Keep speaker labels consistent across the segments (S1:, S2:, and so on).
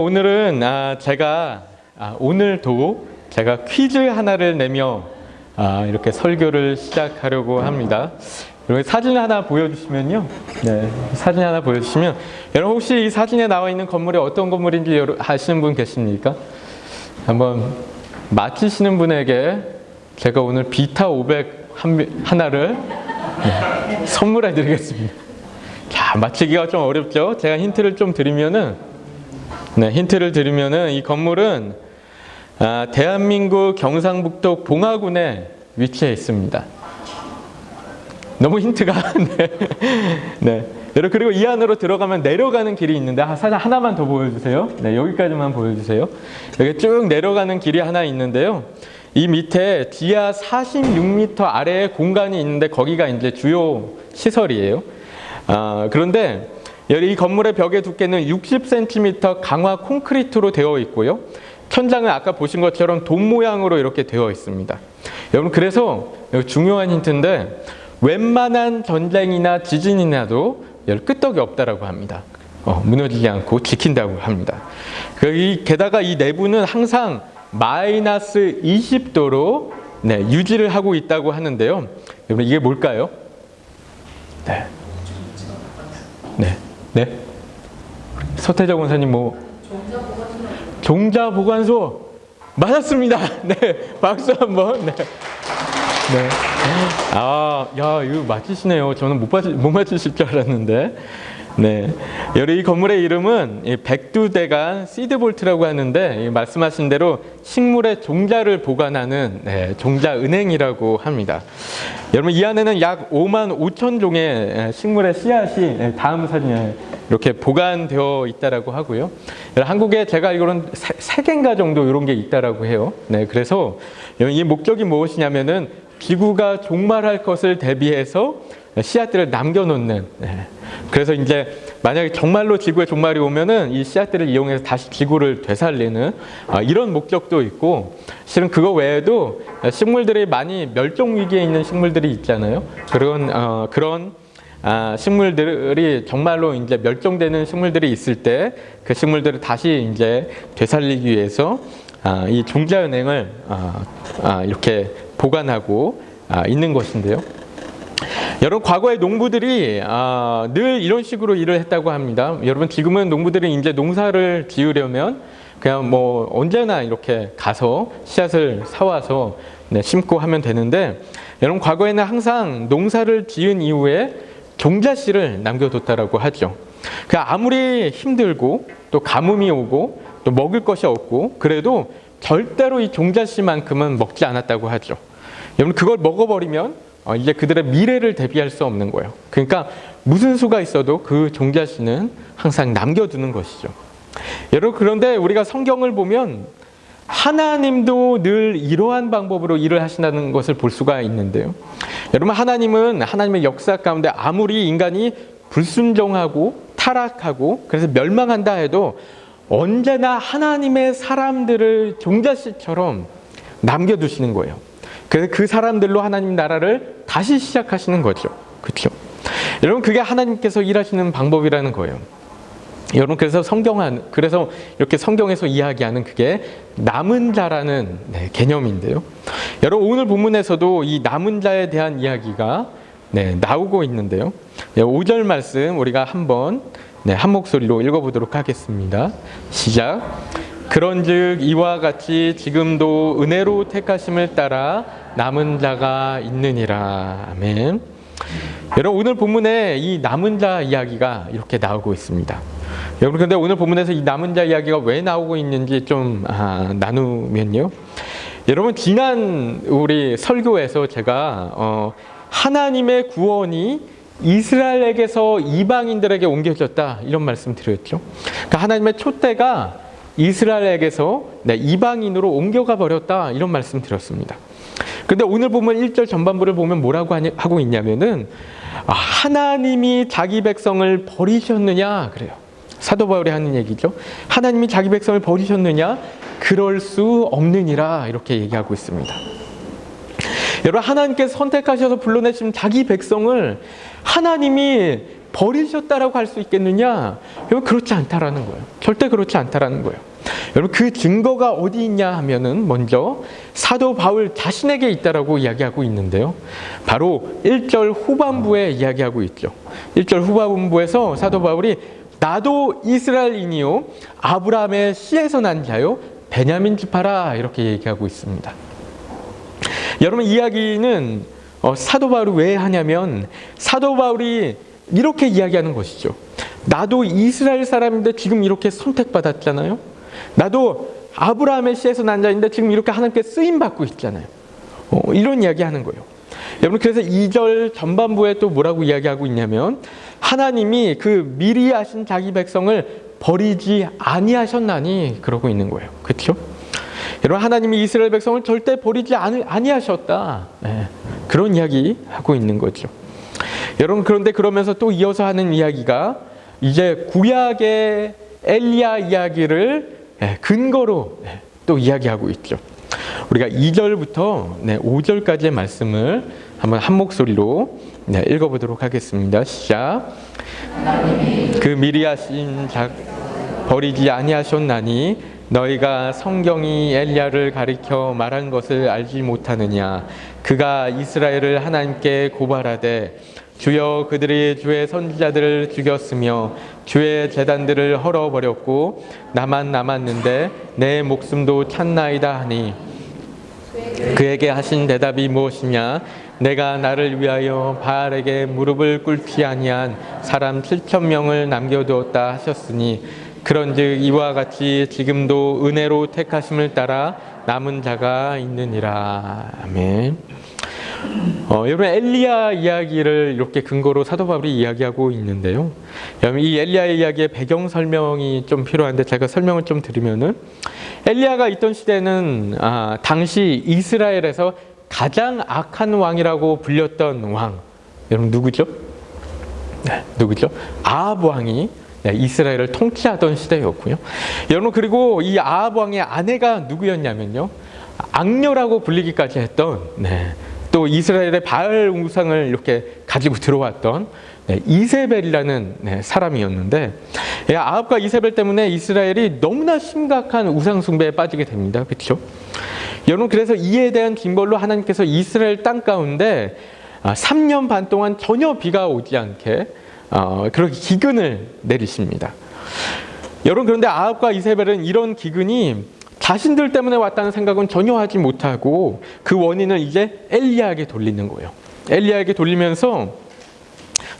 S1: 오늘은 오늘도 제가 퀴즈 하나를 내며 이렇게 설교를 시작하려고 합니다. 여러분 사진 하나 보여주시면요. 네, 사진 하나 보여주시면 여러분 혹시 이 사진에 나와 있는 건물이 어떤 건물인지 아시는 분 계십니까? 한번 맞히시는 분에게 제가 오늘 비타 500 하나를 선물해 드리겠습니다. 자, 맞히기가 좀 어렵죠? 제가 힌트를 좀 드리면은 이 건물은 대한민국 경상북도 봉화군에 위치해 있습니다. 너무 힌트가 네. 여러분 그리고 이 안으로 들어가면 내려가는 길이 있는데 사진 하나만 더 보여주세요. 네, 여기까지만 보여주세요. 여기 쭉 내려가는 길이 하나 있는데요. 이 밑에 지하 46m 아래에 공간이 있는데 거기가 이제 주요 시설이에요. 그런데 이 건물의 벽의 두께는 60cm 강화 콘크리트로 되어 있고요. 천장은 아까 보신 것처럼 돔 모양으로 이렇게 되어 있습니다. 여러분 그래서 중요한 힌트인데 웬만한 전쟁이나 지진이 나도 끄떡이 없다라고 합니다. 무너지지 않고 지킨다고 합니다. 게다가 이 내부는 항상 마이너스 20도로 유지를 하고 있다고 하는데요. 여러분 이게 뭘까요? 네. 서태자 권사님 종자보관소 맞았습니다. 네, 박수 한번. 네. 이거 맞히시네요. 저는 못 맞히실 줄 알았는데. 네. 이 건물의 이름은 백두대간 시드볼트라고 하는데 말씀하신 대로 식물의 종자를 보관하는 종자은행이라고 합니다. 여러분 이 안에는 약 5만 5천 종의 식물의 씨앗이 다음 사진에 이렇게 보관되어 있다라고 하고요. 한국에 제가 알기로는 3개인가 정도 이런 게 있다라고 해요. 네, 그래서 이 목적이 무엇이냐면은 지구가 종말할 것을 대비해서 씨앗들을 남겨놓는. 그래서 이제 만약에 정말로 지구의 종말이 오면은 이 씨앗들을 이용해서 다시 지구를 되살리는 이런 목적도 있고, 실은 그거 외에도 식물들이 많이 멸종 위기에 있는 식물들이 있잖아요. 그런 식물들이 정말로 이제 멸종되는 식물들이 있을 때 그 식물들을 다시 이제 되살리기 위해서 이 종자은행을 이렇게 보관하고 있는 것인데요. 여러분 과거에 농부들이 늘 이런 식으로 일을 했다고 합니다. 여러분 지금은 농부들이 이제 농사를 지으려면 그냥 언제나 이렇게 가서 씨앗을 사와서 심고 하면 되는데, 여러분 과거에는 항상 농사를 지은 이후에 종자씨를 남겨뒀다라고 하죠. 아무리 힘들고 또 가뭄이 오고 또 먹을 것이 없고 그래도 절대로 이 종자씨만큼은 먹지 않았다고 하죠. 여러분 그걸 먹어버리면 이제 그들의 미래를 대비할 수 없는 거예요. 그러니까 무슨 수가 있어도 그 종자씨는 항상 남겨두는 것이죠. 여러분 그런데 우리가 성경을 보면 하나님도 늘 이러한 방법으로 일을 하신다는 것을 볼 수가 있는데요. 여러분 하나님은 하나님의 역사 가운데 아무리 인간이 불순종하고 타락하고 그래서 멸망한다 해도 언제나 하나님의 사람들을 종자씨처럼 남겨두시는 거예요. 그래서 그 사람들로 하나님 나라를 다시 시작하시는 거죠. 그렇죠? 여러분 그게 하나님께서 일하시는 방법이라는 거예요. 여러분 그래서 이렇게 성경에서 이야기하는 그게 남은 자라는 개념인데요. 여러분 오늘 본문에서도 이 남은 자에 대한 이야기가 나오고 있는데요. 5절 말씀 우리가 한번 한 목소리로 읽어보도록 하겠습니다. 시작. 그런즉 이와 같이 지금도 은혜로 택하심을 따라 남은 자가 있느니라. 아멘. 여러분 오늘 본문에 이 남은 자 이야기가 이렇게 나오고 있습니다. 여러분 근데 오늘 본문에서 이 남은 자 이야기가 왜 나오고 있는지 좀 나누면요. 여러분 지난 우리 설교에서 제가 하나님의 구원이 이스라엘에게서 이방인들에게 옮겨졌다 이런 말씀 드렸죠. 그러니까 하나님의 촛대가 이스라엘에게서 이방인으로 옮겨가 버렸다 이런 말씀 드렸습니다. 근데 오늘 보면 1절 전반부를 보면 뭐라고 하고 있냐면은 하나님이 자기 백성을 버리셨느냐 그래요. 사도 바울이 하는 얘기죠. 하나님이 자기 백성을 버리셨느냐? 그럴 수 없느니라 이렇게 얘기하고 있습니다. 여러분 하나님께서 선택하셔서 불러내신 자기 백성을 하나님이 버리셨다라고 할 수 있겠느냐? 여러분 그렇지 않다라는 거예요. 절대 그렇지 않다라는 거예요. 여러분 그 증거가 어디 있냐 하면은 먼저 사도 바울 자신에게 있다라고 이야기하고 있는데요. 바로 1절 후반부에 이야기하고 있죠. 1절 후반부에서 사도 바울이 나도 이스라엘인이요 아브라함의 씨에서 난 자요 베냐민 지파라 이렇게 얘기하고 있습니다. 여러분 이야기는 사도 바울이 왜 하냐면 사도 바울이 이렇게 이야기하는 것이죠. 나도 이스라엘 사람인데 지금 이렇게 선택받았잖아요. 나도 아브라함의 씨에서 난 자인데 지금 이렇게 하나님께 쓰임받고 있잖아요. 이런 이야기하는 거예요. 여러분 그래서 2절 전반부에 또 뭐라고 이야기하고 있냐면 하나님이 그 미리 하신 자기 백성을 버리지 아니하셨나니 그러고 있는 거예요. 그렇죠? 여러분 하나님이 이스라엘 백성을 절대 버리지 아니하셨다. 네, 그런 이야기 하고 있는 거죠. 여러분 그런데 그러면서 또 이어서 하는 이야기가 이제 구약의 엘리야 이야기를 근거로 또 이야기하고 있죠. 우리가 2절부터 5절까지의 말씀을 한번 한 목소리로 읽어보도록 하겠습니다. 시작. 그 미리 하신 자 버리지 아니하셨나니 너희가 성경이 엘리야를 가리켜 말한 것을 알지 못하느냐. 그가 이스라엘을 하나님께 고발하되 주여 그들이 주의 선지자들을 죽였으며 주의 제단들을 헐어버렸고 나만 남았는데 내 목숨도 찼나이다 하니 그에게 하신 대답이 무엇이냐. 내가 나를 위하여 바알에게 무릎을 꿇지 아니한 사람 7,000명을 남겨두었다 하셨으니 그런즉 이와 같이 지금도 은혜로 택하심을 따라 남은 자가 있느니라. 아멘. 여러분 엘리야 이야기를 이렇게 근거로 사도 바울이 이야기하고 있는데요. 여러분 이 엘리야 이야기의 배경 설명이 좀 필요한데 제가 설명을 좀 드리면은 엘리야가 있던 시대는 당시 이스라엘에서 가장 악한 왕이라고 불렸던 왕. 여러분 누구죠? 네, 누구죠? 아합 왕이 이스라엘을 통치하던 시대였고요. 여러분 그리고 이 아합 왕의 아내가 누구였냐면요. 악녀라고 불리기까지 했던 또 이스라엘의 바알 우상을 이렇게 가지고 들어왔던 이세벨이라는 사람이었는데 아합과 이세벨 때문에 이스라엘이 너무나 심각한 우상 숭배에 빠지게 됩니다. 그렇죠? 여러분 그래서 이에 대한 징벌로 하나님께서 이스라엘 땅 가운데 3년 반 동안 전혀 비가 오지 않게 그렇게 기근을 내리십니다. 여러분 그런데 아합과 이세벨은 이런 기근이 자신들 때문에 왔다는 생각은 전혀 하지 못하고 그 원인을 이제 엘리야에게 돌리는 거예요. 엘리야에게 돌리면서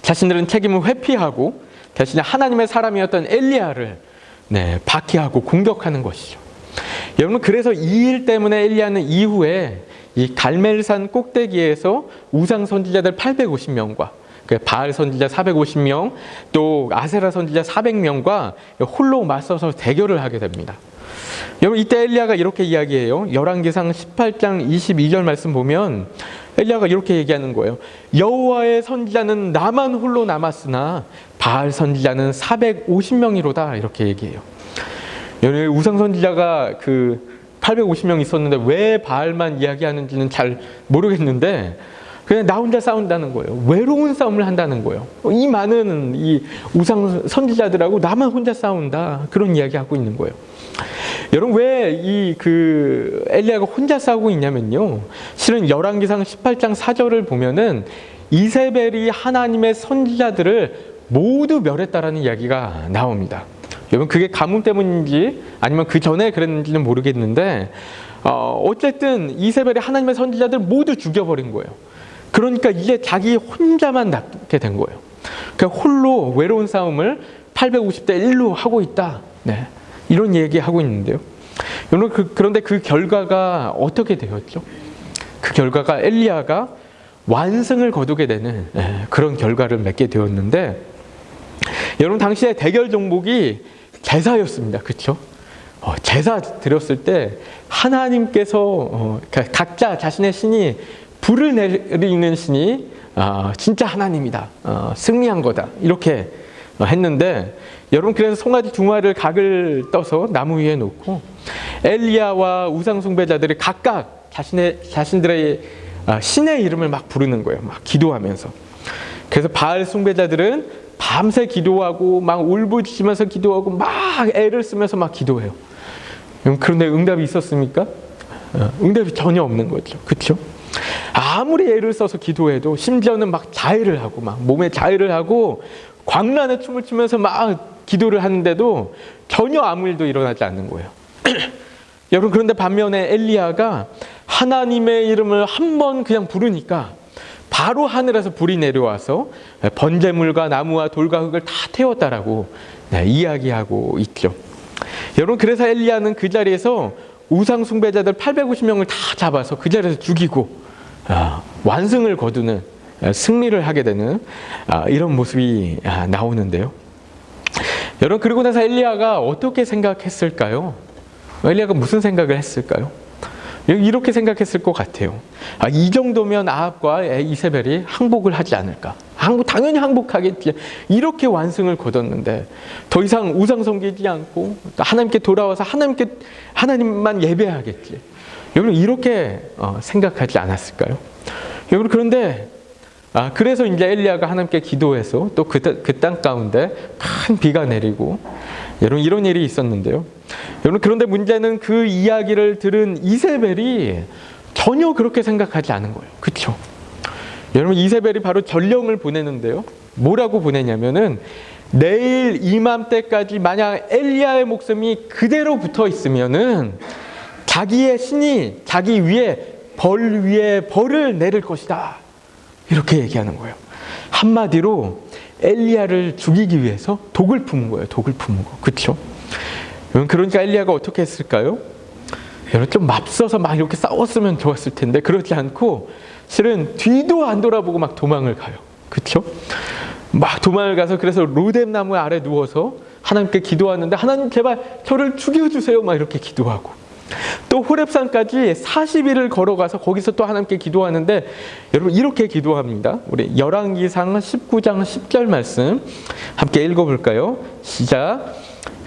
S1: 자신들은 책임을 회피하고 대신에 하나님의 사람이었던 엘리야를 박해하고 공격하는 것이죠. 여러분 그래서 이 일 때문에 엘리야는 이후에 이 갈멜산 꼭대기에서 우상 선지자들 850명과 바알 선지자 450명 또 아세라 선지자 400명과 홀로 맞서서 대결을 하게 됩니다. 여러분 이때 엘리야가 이렇게 이야기해요. 열왕기상 18장 22절 말씀 보면 엘리야가 이렇게 얘기하는 거예요. 여호와의 선지자는 나만 홀로 남았으나 바알 선지자는 450명이로다 이렇게 얘기해요. 여러분 우상 선지자가 그 850명 있었는데 왜 바알만 이야기하는지는 잘 모르겠는데 그냥 나 혼자 싸운다는 거예요. 외로운 싸움을 한다는 거예요. 이 많은 이 우상 선지자들하고 나만 혼자 싸운다 그런 이야기하고 있는 거예요. 여러분 왜 이 엘리야가 혼자 싸우고 있냐면요. 실은 열왕기상 18장 4절을 보면은 이세벨이 하나님의 선지자들을 모두 멸했다라는 이야기가 나옵니다. 여러분 그게 가뭄 때문인지 아니면 그 전에 그랬는지는 모르겠는데 어쨌든 이세벨이 하나님의 선지자들 모두 죽여버린 거예요. 그러니까 이제 자기 혼자만 남게 된 거예요. 그러니까 홀로 외로운 싸움을 850대 1로 하고 있다. 이런 얘기하고 있는데요. 여러분 그런데 그 결과가 어떻게 되었죠? 그 결과가 엘리야가 완승을 거두게 되는 그런 결과를 맺게 되었는데 여러분 당시에 대결 종목이 제사였습니다. 그렇죠? 제사 드렸을 때 하나님께서 각자 자신의 신이 불을 내리는 신이 진짜 하나님이다. 승리한 거다. 이렇게 했는데 여러분 그래서 송아지 두 마리를 각을 떠서 나무 위에 놓고 엘리야와 우상 숭배자들이 각각 자신들의 신의 이름을 막 부르는 거예요. 막 기도하면서. 그래서 바알 숭배자들은 밤새 기도하고 막 울부짖으면서 기도하고 막 애를 쓰면서 막 기도해요. 그런데 응답이 있었습니까? 응답이 전혀 없는 거죠. 그렇죠? 아무리 애를 써서 기도해도 심지어는 막 자해를 하고 막 몸에 자해를 하고 광란에 춤을 추면서 막 기도를 하는데도 전혀 아무 일도 일어나지 않는 거예요. 여러분, 그런데 반면에 엘리야가 하나님의 이름을 한 번 그냥 부르니까 바로 하늘에서 불이 내려와서 번제물과 나무와 돌과 흙을 다 태웠다라고 이야기하고 있죠. 여러분, 그래서 엘리야는 그 자리에서 우상 숭배자들 850명을 다 잡아서 그 자리에서 죽이고 완승을 거두는, 승리를 하게 되는 이런 모습이 나오는데요. 여러분, 그리고 나서 엘리야가 어떻게 생각했을까요? 엘리야가 무슨 생각을 했을까요? 이렇게 생각했을 것 같아요. 이 정도면 아합과 이세벨이 항복을 하지 않을까? 당연히 항복하겠지. 이렇게 완승을 거뒀는데 더 이상 우상 섬기지 않고 하나님께 돌아와서 하나님만 예배하겠지. 여러분, 이렇게 생각하지 않았을까요? 여러분, 그런데 그래서 이제 엘리야가 하나님께 기도해서 또 그 땅 가운데 큰 비가 내리고 여러분, 이런 일이 있었는데요. 여러분, 그런데 문제는 그 이야기를 들은 이세벨이 전혀 그렇게 생각하지 않은 거예요. 그렇죠? 여러분, 이세벨이 바로 전령을 보내는데요. 뭐라고 보내냐면은 내일 이맘때까지 만약 엘리야의 목숨이 그대로 붙어 있으면은 자기의 신이 자기 벌 위에 벌을 내릴 것이다. 이렇게 얘기하는 거예요. 한마디로 엘리야를 죽이기 위해서 독을 품은 거예요. 독을 품은 거. 그렇죠? 그러니까 엘리야가 어떻게 했을까요? 여러분, 좀 맞서서 막 이렇게 싸웠으면 좋았을 텐데 그렇지 않고 실은 뒤도 안 돌아보고 막 도망을 가요. 그렇죠? 막 도망을 가서 그래서 로뎀 나무 아래 누워서 하나님께 기도하는데 하나님 제발 저를 죽여주세요. 막 이렇게 기도하고 또 호렙산까지 40일을 걸어가서 거기서 또 하나님께 기도하는데 여러분, 이렇게 기도합니다. 우리 열왕기상 19장 10절 말씀 함께 읽어볼까요? 시작.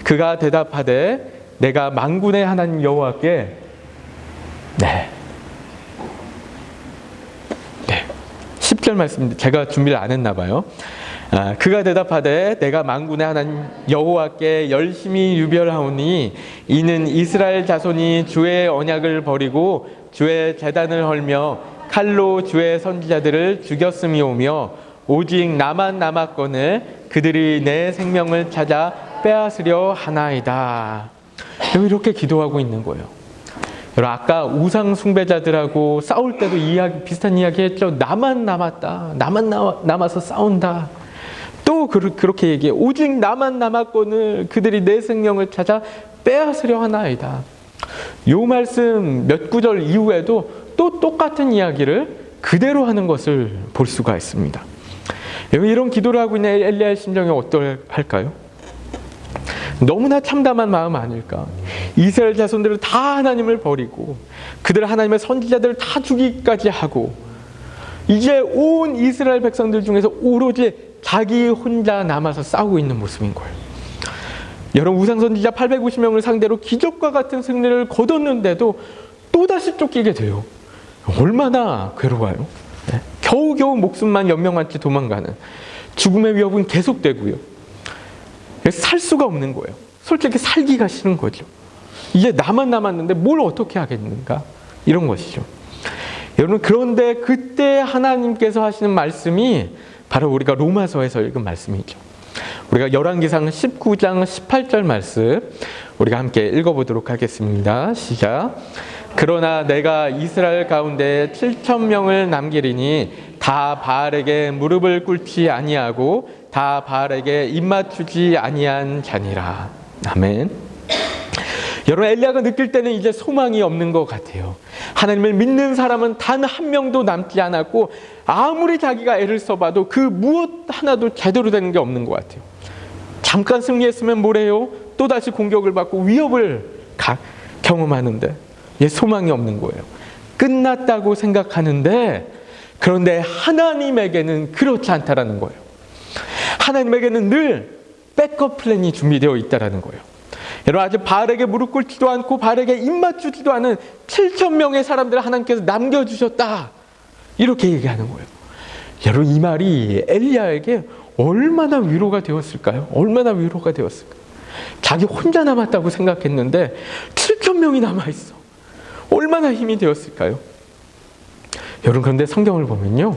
S1: 그가 대답하되 내가 만군의 하나님 여호와께 10절 말씀 제가 준비를 안 했나 봐요. 그가 대답하되 내가 만군의 하나님 여호와께 열심히 유별하오니 이는 이스라엘 자손이 주의 언약을 버리고 주의 제단을 헐며 칼로 주의 선지자들을 죽였음이오며 오직 나만 남았거늘 그들이 내 생명을 찾아 빼앗으려 하나이다. 이렇게 기도하고 있는 거예요. 여러분, 아까 우상 숭배자들하고 싸울 때도 비슷한 이야기 했죠. 나만 남았다. 나만 남아서 싸운다. 또 그렇게 얘기해. 오직 나만 남았거늘 그들이 내 생명을 찾아 빼앗으려 하나이다. 요 말씀 몇 구절 이후에도 또 똑같은 이야기를 그대로 하는 것을 볼 수가 있습니다. 이런 기도를 하고 있는 엘리야의 심정이 어떨까요? 너무나 참담한 마음 아닐까? 이스라엘 자손들을 다 하나님을 버리고 그들 하나님의 선지자들을 다 죽이기까지 하고 이제 온 이스라엘 백성들 중에서 오로지 자기 혼자 남아서 싸우고 있는 모습인 거예요. 여러분, 우상 선지자 850명을 상대로 기적과 같은 승리를 거뒀는데도 또다시 쫓기게 돼요. 얼마나 괴로워요. 겨우겨우 목숨만 연명한채 도망가는 죽음의 위협은 계속되고요. 살 수가 없는 거예요. 솔직히 살기가 싫은 거죠. 이제 나만 남았는데 뭘 어떻게 하겠는가? 이런 것이죠. 여러분, 그런데 그때 하나님께서 하시는 말씀이 바로 우리가 로마서에서 읽은 말씀이죠. 우리가 열왕기상 19장 18절 말씀 우리가 함께 읽어보도록 하겠습니다. 시작. 그러나 내가 이스라엘 가운데 7,000명을 남기리니 다 바알에게 무릎을 꿇지 아니하고 다 바알에게 입맞추지 아니한 자니라. 아멘. 여러분, 엘리야가 느낄 때는 이제 소망이 없는 것 같아요. 하나님을 믿는 사람은 단 한 명도 남지 않았고 아무리 자기가 애를 써봐도 그 무엇 하나도 제대로 되는 게 없는 것 같아요. 잠깐 승리했으면 뭐래요? 또다시 공격을 받고 위협을 경험하는데 소망이 없는 거예요. 끝났다고 생각하는데 그런데 하나님에게는 그렇지 않다라는 거예요. 하나님에게는 늘 백업 플랜이 준비되어 있다라는 거예요. 여러분, 아직 바알에게 무릎 꿇지도 않고 바알에게 입맞추지도 않은 7,000명의 사람들을 하나님께서 남겨주셨다. 이렇게 얘기하는 거예요. 여러분, 이 말이 엘리야에게 얼마나 위로가 되었을까요? 얼마나 위로가 되었을까요? 자기 혼자 남았다고 생각했는데 7천 명이 남아있어. 얼마나 힘이 되었을까요? 여러분, 그런데 성경을 보면요,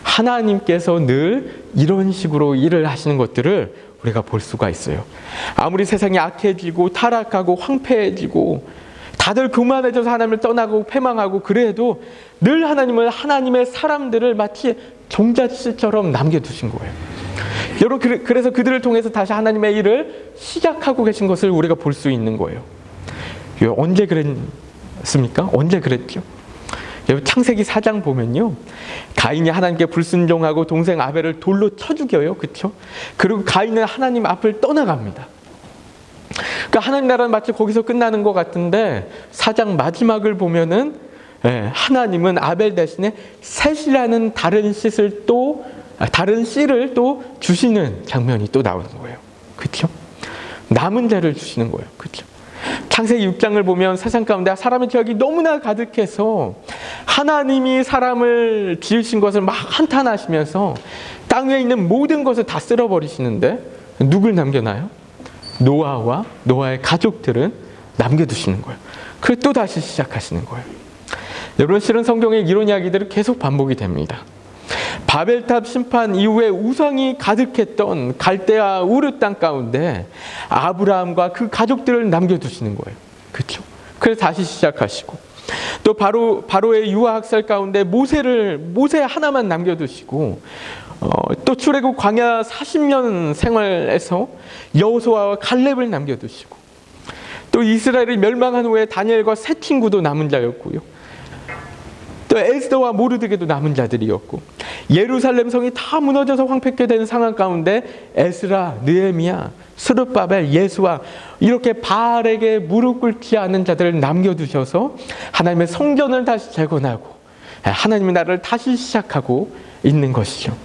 S1: 하나님께서 늘 이런 식으로 일을 하시는 것들을 우리가 볼 수가 있어요. 아무리 세상이 악해지고 타락하고 황폐해지고 다들 교만해져서 하나님을 떠나고 패망하고 그래도 늘 하나님은 하나님의 사람들을 마치 종잣씨처럼 남겨두신 거예요. 여러분, 그래서 그들을 통해서 다시 하나님의 일을 시작하고 계신 것을 우리가 볼 수 있는 거예요. 언제 그랬습니까? 언제 그랬죠? 여러분, 창세기 4장 보면요, 가인이 하나님께 불순종하고 동생 아벨을 돌로 쳐 죽여요. 그렇죠? 그리고 가인은 하나님 앞을 떠나갑니다. 그러니까 하나님 나라는 마치 거기서 끝나는 것 같은데 4장 마지막을 보면은 하나님은 아벨 대신에 셋이라는 다른 씨를 또 주시는 장면이 또 나오는 거예요. 그렇죠? 남은 자를 주시는 거예요. 그렇죠? 창세기 6장을 보면 세상 가운데 사람의 죄악이 너무나 가득해서 하나님이 사람을 지으신 것을 막 한탄하시면서 땅 위에 있는 모든 것을 다 쓸어버리시는데 누굴 남겨놔요? 노아와 노아의 가족들은 남겨두시는 거예요. 그리고 또 다시 시작하시는 거예요. 여러분, 실은 성경에 이런 이야기들이 계속 반복이 됩니다. 바벨탑 심판 이후에 우상이 가득했던 갈대아 우르 땅 가운데 아브라함과 그 가족들을 남겨두시는 거예요. 그렇죠? 그래서 다시 시작하시고, 또 바로의 유아학살 가운데 모세 하나만 남겨두시고, 또 출애굽 광야 40년 생활에서 여호수아와 갈렙을 남겨두시고, 또 이스라엘이 멸망한 후에 다니엘과 세 친구도 남은 자였고요. 또 에스더와 모르드게도 남은 자들이었고, 예루살렘 성이 다 무너져서 황폐케 된 상황 가운데 에스라, 느헤미야, 스룹바벨, 예수와 이렇게 바알에게 무릎 꿇지 않은 자들을 남겨두셔서 하나님의 성전을 다시 재건하고 하나님의 나라를 다시 시작하고 있는 것이죠.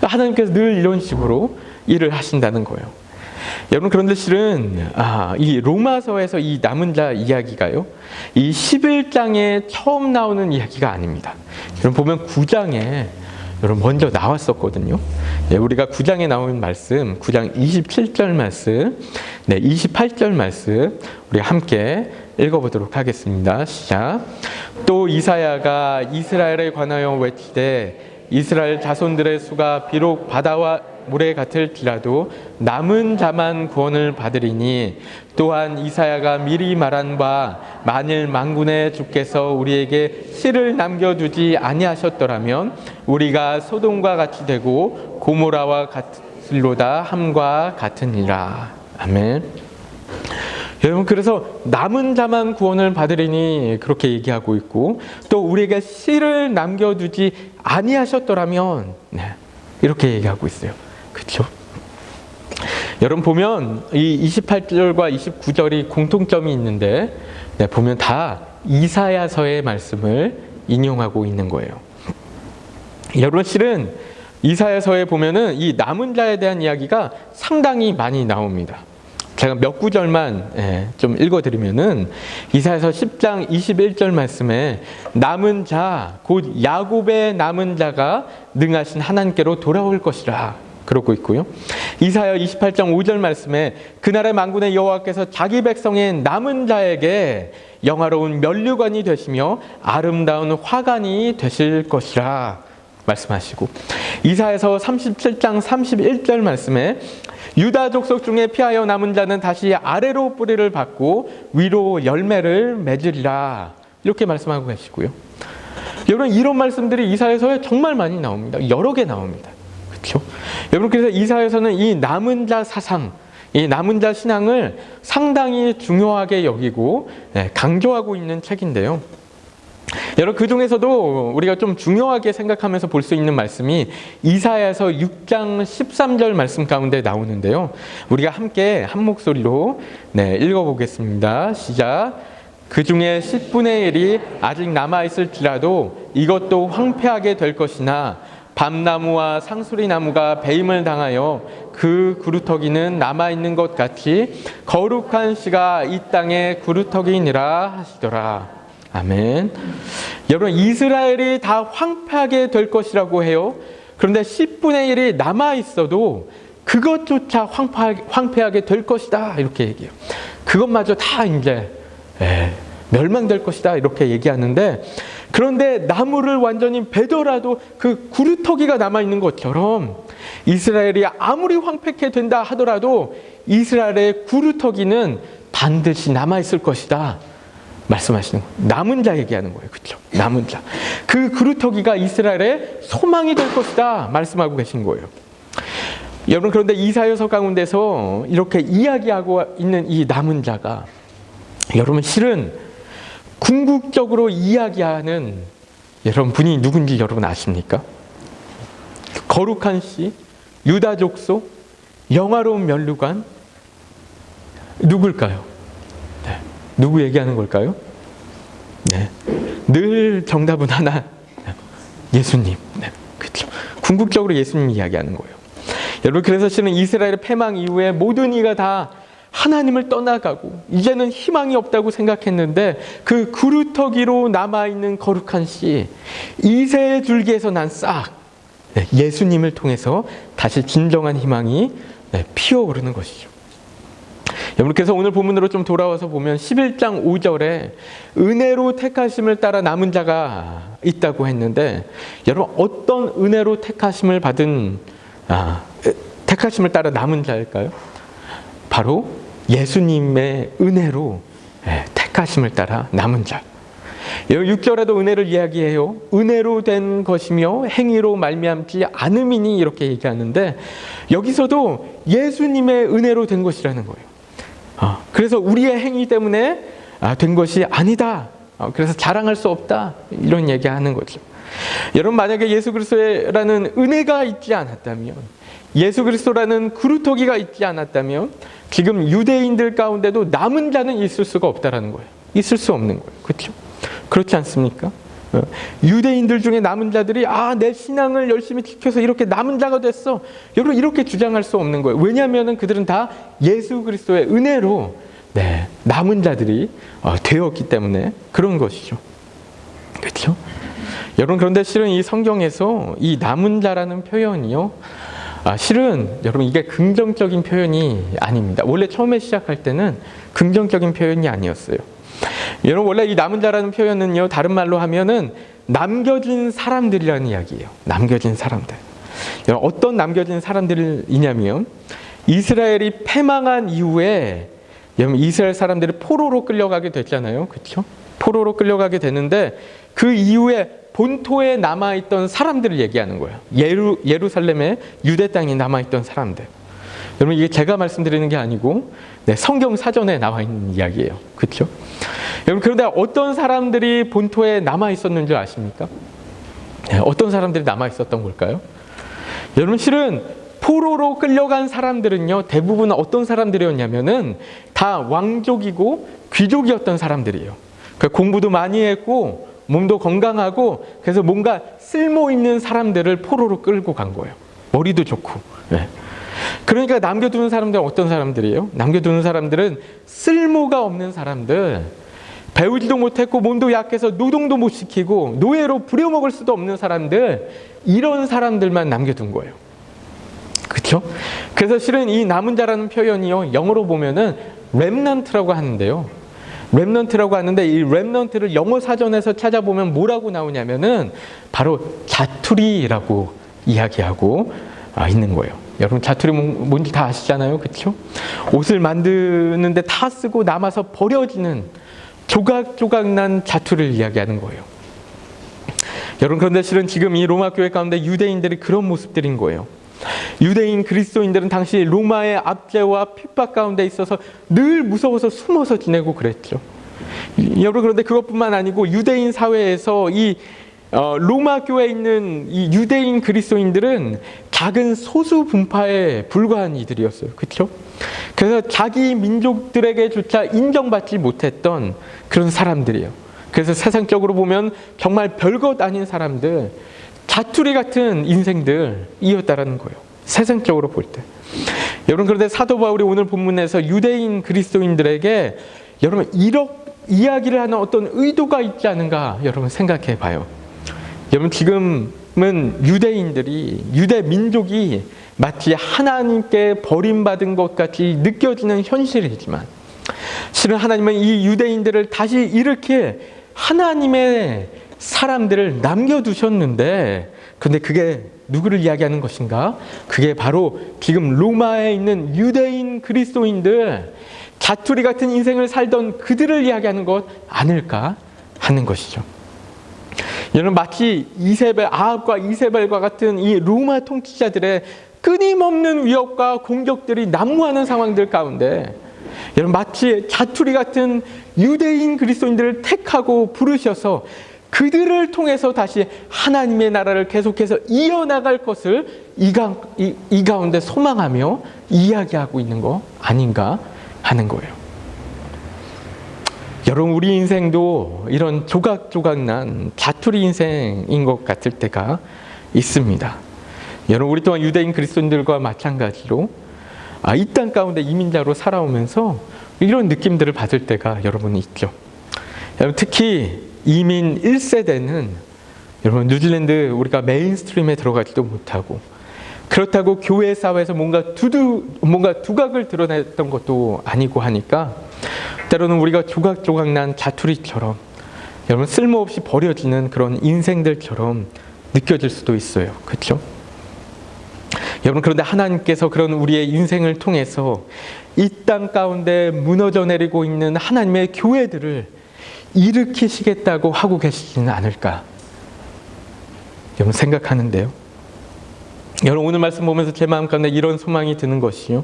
S1: 하나님께서 늘 이런 식으로 일을 하신다는 거예요. 여러분, 그런데 실은 이 로마서에서 이 남은 자 이야기가요, 이 11장에 처음 나오는 이야기가 아닙니다. 여러분 보면 9장에 먼저 나왔었거든요. 우리가 9장에 나온 말씀, 9장 27절 말씀, 28절 말씀 우리 함께 읽어보도록 하겠습니다. 시작. 또 이사야가 이스라엘에 관하여 외치되 이스라엘 자손들의 수가 비록 바다와 모래 같을지라도 남은 자만 구원을 받으리니, 또한 이사야가 미리 말한 바 만일 만군의 주께서 우리에게 씨를 남겨두지 아니하셨더라면 우리가 소돔과 같이 되고 고모라와 같을로다 함과 같으니라. 아멘. 여러분, 그래서 남은 자만 구원을 받으리니 그렇게 얘기하고 있고, 또 우리에게 씨를 남겨두지 아니하셨더라면 이렇게 얘기하고 있어요. 그렇죠? 여러분 보면 이 28절과 29절이 공통점이 있는데 보면 다 이사야서의 말씀을 인용하고 있는 거예요. 여러분, 실은 이사야서에 보면은 이 남은 자에 대한 이야기가 상당히 많이 나옵니다. 제가 몇 구절만 좀 읽어드리면은 이사야서 10장 21절 말씀에 남은 자, 곧 야곱의 남은 자가 능하신 하나님께로 돌아올 것이라 그러고 있고요. 이사야 28장 5절 말씀에 그날의 만군의 여호와께서 자기 백성의 남은 자에게 영화로운 면류관이 되시며 아름다운 화관이 되실 것이라 말씀하시고, 이사야서 37장 31절 말씀에 유다 족속 중에 피하여 남은 자는 다시 아래로 뿌리를 받고 위로 열매를 맺으리라 이렇게 말씀하고 계시고요. 여러분, 이런 말씀들이 이사야서에 정말 많이 나옵니다. 여러 개 나옵니다. 그렇죠? 여러분, 그래서 이사야서는 이 남은 자 사상, 이 남은 자 신앙을 상당히 중요하게 여기고 강조하고 있는 책인데요. 여러분, 그 중에서도 우리가 좀 중요하게 생각하면서 볼 수 있는 말씀이 이사야서 6장 13절 말씀 가운데 나오는데요. 우리가 함께 한 목소리로 읽어보겠습니다. 시작. 그 중에 10분의 1이 아직 남아있을지라도 이것도 황폐하게 될 것이나 밤나무와 상수리나무가 배임을 당하여 그 구루터기는 남아있는 것 같이 거룩한 씨가 이 땅에 구루터기니라 하시더라. 아멘. 여러분, 이스라엘이 다 황폐하게 될 것이라고 해요. 그런데 10분의 1이 남아 있어도 그것조차 황폐하게 될 것이다 이렇게 얘기해요. 그것마저 다 이제 멸망될 것이다 이렇게 얘기하는데, 그런데 나무를 완전히 베더라도 그 구루터기가 남아있는 것처럼 이스라엘이 아무리 황폐케 된다 하더라도 이스라엘의 구루터기는 반드시 남아있을 것이다 말씀하시는 거예요. 남은 자 얘기하는 거예요. 그렇죠? 남은 자. 그 구루터기가 이스라엘의 소망이 될 것이다 말씀하고 계신 거예요. 여러분, 그런데 이사야서 가운데서 이렇게 이야기하고 있는 이 남은 자가 여러분 실은 궁극적으로 이야기하는 여러분 분이 누군지 여러분 아십니까? 거룩한 씨, 유다 족속, 영화로운 면류관, 누굴까요? 네. 누구 얘기하는 걸까요? 네. 늘 정답은 하나, 예수님. 네. 그렇죠. 궁극적으로 예수님 이야기하는 거예요. 여러분, 그래서 실은 이스라엘의 패망 이후에 모든 이가 다 하나님을 떠나가고 이제는 희망이 없다고 생각했는데, 그 구루터기로 남아있는 거룩한 씨, 이새의 줄기에서 난 싹, 예수님을 통해서 다시 진정한 희망이 피어오르는 것이죠. 여러분, 그래서 오늘 본문으로 좀 돌아와서 보면 11장 5절에 은혜로 택하심을 따라 남은 자가 있다고 했는데, 여러분 어떤 은혜로 택하심을 받은 택하심을 따라 남은 자일까요? 바로 예수님의 은혜로 택하심을 따라 남은 자. 6절에도 은혜를 이야기해요. 은혜로 된 것이며 행위로 말미암지 않음이니 이렇게 얘기하는데, 여기서도 예수님의 은혜로 된 것이라는 거예요. 그래서 우리의 행위 때문에 된 것이 아니다. 그래서 자랑할 수 없다. 이런 얘기하는 거죠. 여러분, 만약에 예수 그리스도라는 은혜가 있지 않았다면, 예수 그리스도라는 구루터기가 있지 않았다면 지금 유대인들 가운데도 남은 자는 있을 수가 없다라는 거예요. 있을 수 없는 거예요. 그렇죠? 그렇지 않습니까? 유대인들 중에 남은 자들이 내 신앙을 열심히 지켜서 이렇게 남은 자가 됐어, 여러분 이렇게 주장할 수 없는 거예요. 왜냐하면 그들은 다 예수 그리스도의 은혜로 남은 자들이 되었기 때문에 그런 것이죠. 그렇죠? 여러분, 그런데 실은 이 성경에서 이 남은 자라는 표현이요, 실은 여러분 이게 긍정적인 표현이 아닙니다. 원래 처음에 시작할 때는 긍정적인 표현이 아니었어요. 여러분, 원래 이 남은 자라는 표현은요, 다른 말로 하면은 남겨진 사람들이라는 이야기예요. 남겨진 사람들. 여러분, 어떤 남겨진 사람들이냐면, 이스라엘이 패망한 이후에 여러분 이스라엘 사람들이 포로로 끌려가게 됐잖아요. 그렇죠? 포로로 끌려가게 되는데, 그 이후에 본토에 남아있던 사람들을 얘기하는 거예요. 예루살렘에 유대 땅에 남아있던 사람들. 여러분, 이게 제가 말씀드리는 게 아니고 성경 사전에 나와 있는 이야기예요. 그렇죠? 여러분, 그런데 어떤 사람들이 본토에 남아있었는 줄 아십니까? 어떤 사람들이 남아있었던 걸까요? 여러분, 실은 포로로 끌려간 사람들은요, 대부분 어떤 사람들이었냐면은 다 왕족이고 귀족이었던 사람들이에요. 공부도 많이 했고 몸도 건강하고, 그래서 뭔가 쓸모 있는 사람들을 포로로 끌고 간 거예요. 머리도 좋고. 그러니까 남겨두는 사람들은 어떤 사람들이에요? 남겨두는 사람들은 쓸모가 없는 사람들, 배우지도 못했고 몸도 약해서 노동도 못 시키고 노예로 부려먹을 수도 없는 사람들, 이런 사람들만 남겨둔 거예요. 그렇죠? 그래서 실은 이 남은 자라는 표현이요, 영어로 보면은 렘넌트라고 하는데요. 렘넌트라고 하는데, 이 렘넌트를 영어 사전에서 찾아보면 뭐라고 나오냐면은 바로 자투리라고 이야기하고 있는 거예요. 여러분, 자투리 뭔지 다 아시잖아요. 그렇죠? 옷을 만드는데 다 쓰고 남아서 버려지는 조각조각 난 자투리를 이야기하는 거예요. 여러분, 그런데 실은 지금 이 로마 교회 가운데 유대인들이 그런 모습들인 거예요. 유대인 그리스도인들은 당시 로마의 압제와 핍박 가운데 있어서 늘 무서워서 숨어서 지내고 그랬죠. 여러분, 그런데 그것뿐만 아니고 유대인 사회에서 이 로마 교회에 있는 이 유대인 그리스도인들은 작은 소수 분파에 불과한 이들이었어요. 그렇죠? 그래서 자기 민족들에게조차 인정받지 못했던 그런 사람들이에요. 그래서 세상적으로 보면 정말 별것 아닌 사람들, 자투리 같은 인생들이었다라는 거예요. 세상적으로 볼 때. 여러분, 그런데 사도 바울이 오늘 본문에서 유대인 그리스도인들에게 여러분 이야기를 하는 어떤 의도가 있지 않은가 여러분 생각해 봐요. 여러분, 지금 유대인들이, 유대 민족이 마치 하나님께 버림받은 것 같이 느껴지는 현실이지만, 실은 하나님은 이 유대인들을 다시 일으킬 하나님의 사람들을 남겨두셨는데, 그런데 그게 누구를 이야기하는 것인가? 그게 바로 지금 로마에 있는 유대인 그리스도인들, 자투리 같은 인생을 살던 그들을 이야기하는 것 아닐까 하는 것이죠. 여러분, 마치 아합과 이세벨과 같은 이 로마 통치자들의 끊임없는 위협과 공격들이 난무하는 상황들 가운데, 여러분, 마치 자투리 같은 유대인 그리스도인들을 택하고 부르셔서 그들을 통해서 다시 하나님의 나라를 계속해서 이어나갈 것을 이 가운데 소망하며 이야기하고 있는 거 아닌가 하는 거예요. 여러분, 우리 인생도 이런 조각조각난 자투리 인생인 것 같을 때가 있습니다. 여러분, 우리 또한 유대인 그리스도인들과 마찬가지로 이 땅 가운데 이민자로 살아오면서 이런 느낌들을 받을 때가 여러분 있죠. 여러분, 특히 이민 1세대는 여러분, 뉴질랜드 우리가 메인스트림에 들어가지도 못하고, 그렇다고 교회 사회에서 뭔가 두각을 드러냈던 것도 아니고 하니까 때로는 우리가 조각조각난 자투리처럼 여러분 쓸모없이 버려지는 그런 인생들처럼 느껴질 수도 있어요. 그렇죠? 여러분, 그런데 하나님께서 그런 우리의 인생을 통해서 이 땅 가운데 무너져 내리고 있는 하나님의 교회들을 일으키시겠다고 하고 계시지는 않을까 여러분 생각하는데요. 여러분, 오늘 말씀 보면서 제 마음 가운데 이런 소망이 드는 것이요,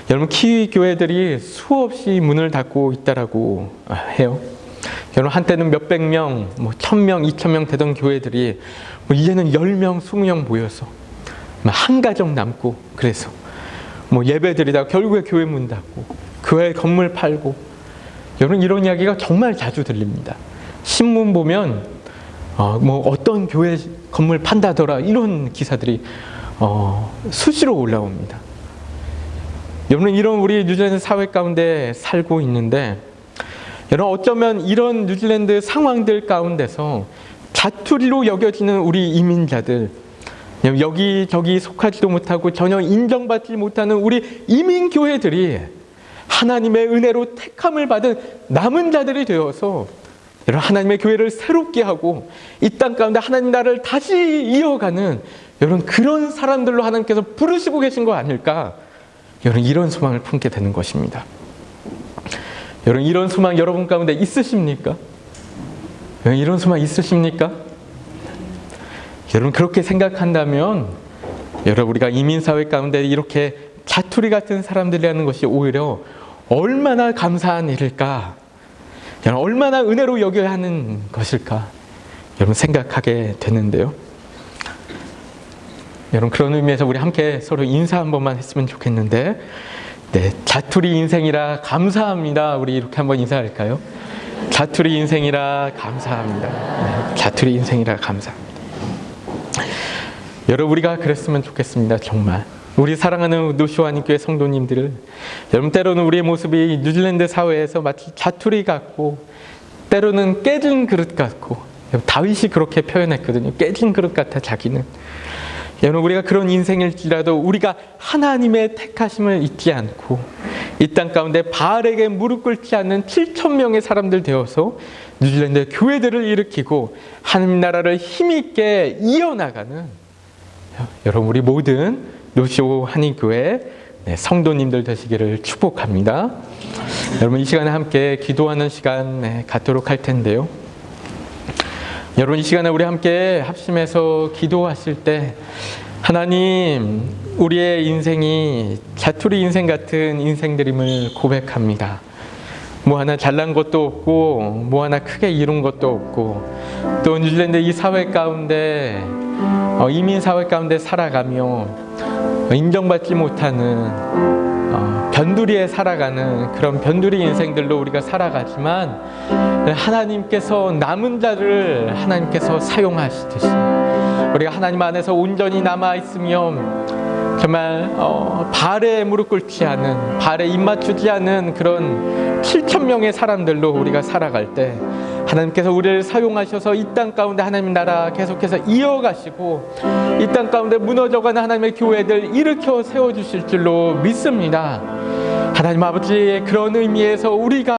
S1: 여러분, 키위 교회들이 수없이 문을 닫고 있다라고 해요. 여러분, 한때는 몇백 명, 1000명, 2000명 되던 교회들이 이제는 10명, 20명 모여서 한 가정 남고, 그래서 예배 드리다가 결국에 교회 문 닫고 교회 건물 팔고, 여러분, 이런 이야기가 정말 자주 들립니다. 신문 보면 어떤 교회 건물 판다더라, 이런 기사들이 수시로 올라옵니다. 여러분, 이런 우리 뉴질랜드 사회 가운데 살고 있는데, 여러분, 어쩌면 이런 뉴질랜드 상황들 가운데서 자투리로 여겨지는 우리 이민자들, 여기저기 속하지도 못하고 전혀 인정받지 못하는 우리 이민교회들이 하나님의 은혜로 택함을 받은 남은 자들이 되어서 여러분, 하나님의 교회를 새롭게 하고 이 땅 가운데 하나님 나라를 다시 이어가는 여러분, 그런 사람들로 하나님께서 부르시고 계신 거 아닐까, 여러분, 이런 소망을 품게 되는 것입니다. 여러분, 이런 소망 여러분 가운데 있으십니까? 여러분, 이런 소망 있으십니까? 여러분, 그렇게 생각한다면 여러분, 우리가 이민사회 가운데 이렇게 자투리 같은 사람들이라는 것이 오히려 얼마나 감사한 일일까, 여러분, 얼마나 은혜로 여겨야 하는 것일까 여러분 생각하게 되는데요. 여러분, 그런 의미에서 우리 함께 서로 인사 한 번만 했으면 좋겠는데, 자투리 인생이라 감사합니다. 우리 이렇게 한번 인사할까요? 자투리 인생이라 감사합니다. 자투리 인생이라 감사합니다. 여러분, 우리가 그랬으면 좋겠습니다. 정말 우리 사랑하는 노시와님 교회 성도님들을, 여러분, 때로는 우리의 모습이 뉴질랜드 사회에서 마치 자투리 같고, 때로는 깨진 그릇 같고, 다윗이 그렇게 표현했거든요. 깨진 그릇 같아 자기는. 여러분, 우리가 그런 인생일지라도 우리가 하나님의 택하심을 잊지 않고 이 땅 가운데 바알에게 무릎 꿇지 않는 7,000명의 사람들 되어서 뉴질랜드 교회들을 일으키고 하나님 나라를 힘있게 이어나가는 여러분, 우리 모든 노시오 한인교회 성도님들 되시기를 축복합니다. 여러분, 이 시간에 함께 기도하는 시간 갖도록 할 텐데요. 여러분, 이 시간에 우리 함께 합심해서 기도하실 때, 하나님, 우리의 인생이 자투리 인생 같은 인생들임을 고백합니다. 뭐 하나 잘난 것도 없고, 뭐 하나 크게 이룬 것도 없고, 또 뉴질랜드 이 사회 가운데, 이민 사회 가운데 살아가며 인정받지 못하는 변두리에 살아가는 그런 변두리 인생들로 우리가 살아가지만, 하나님께서 남은 자를 하나님께서 사용하시듯이 우리가 하나님 안에서 온전히 남아있으며 정말 발에 무릎 꿇지 않은, 발에 입 맞추지 않은 그런 7,000명의 사람들로 우리가 살아갈 때 하나님께서 우리를 사용하셔서 이 땅 가운데 하나님 나라 계속해서 이어가시고 이 땅 가운데 무너져가는 하나님의 교회들 일으켜 세워주실 줄로 믿습니다. 하나님 아버지, 그런 의미에서 우리가